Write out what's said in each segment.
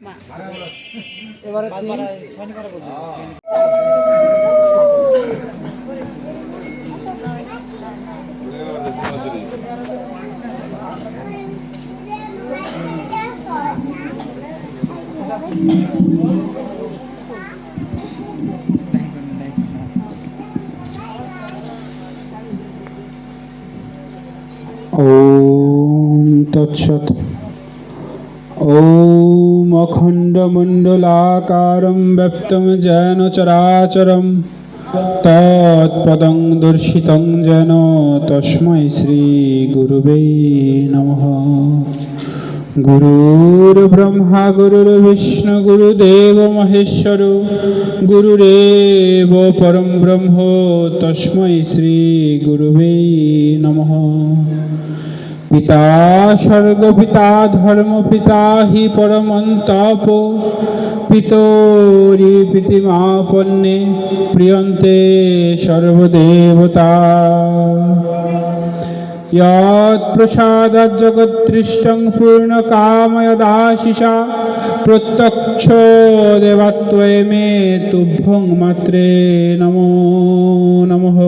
এবারে ওম তৎসৎ। ওম অখণ্ডমণ্ডলাকারं ব্যপ্তং যেন চরাচরं তৎপদং দর্শিতং যেন তস্मै শ্রীগুরুবে নমঃ। গুরুর্ব্রহ্মা গুরুর্বিষ্ণু গুরুদেব মহেশ্বর গুরুরেব পরম ব্রহ্ম তস্मै শ্রীগুরুবে নমঃ। পিতা স্বর্গ পিতা ধর্ম পিতা হি পরমন্তপ পিতরি পিতিমাপন্নে প্রিয়ন্তে সর্বদেবতা। यत् प्रसादात् जगत्तृष्टं पूर्णकामयदाशिषा प्रत्यक्ष देवत्वये मे तुभ्यं मात्रे नमो नमः।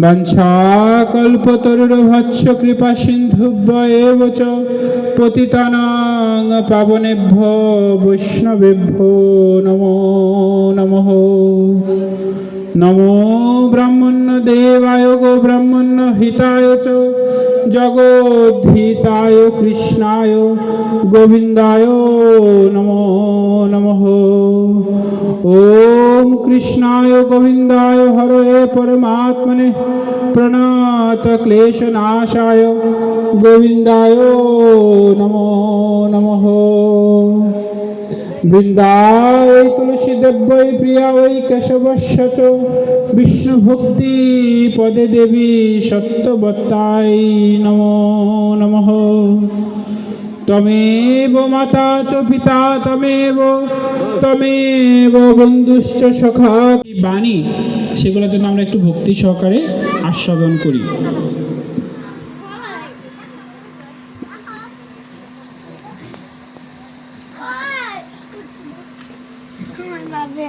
वंशाकल्पतरुर्भच्छ कृपा सिन्धुभ्य एव च पतितानां पावनेभ्यो वैष्णवेभ्यो नमो नमः। नमो ब्रह्मण्य देवाय गो ब्रह्मण्य हिताय च जगद्धिताय कृष्णाय गोविन्दाय नमो नमः। ओम कृष्णाय गोविन्दाय हरये परमात्मने प्रणत क्लेशनाशाय गोविन्दाय नमो नमः। বৃন্দায় তুলসী দেব্যৈ প্রিয়ায় কেশবস্য চ বিষ্ণু ভক্তি পদে দেবী সত্যবত্তায় নমো নমঃ। তমেব মাতা চ পিতা তমেব বন্ধুশ্চ সখা। বাণী সেগুলোর জন্য আমরা একটু ভক্তি সহকারে আস্বাদন করি। Come on, Bobby.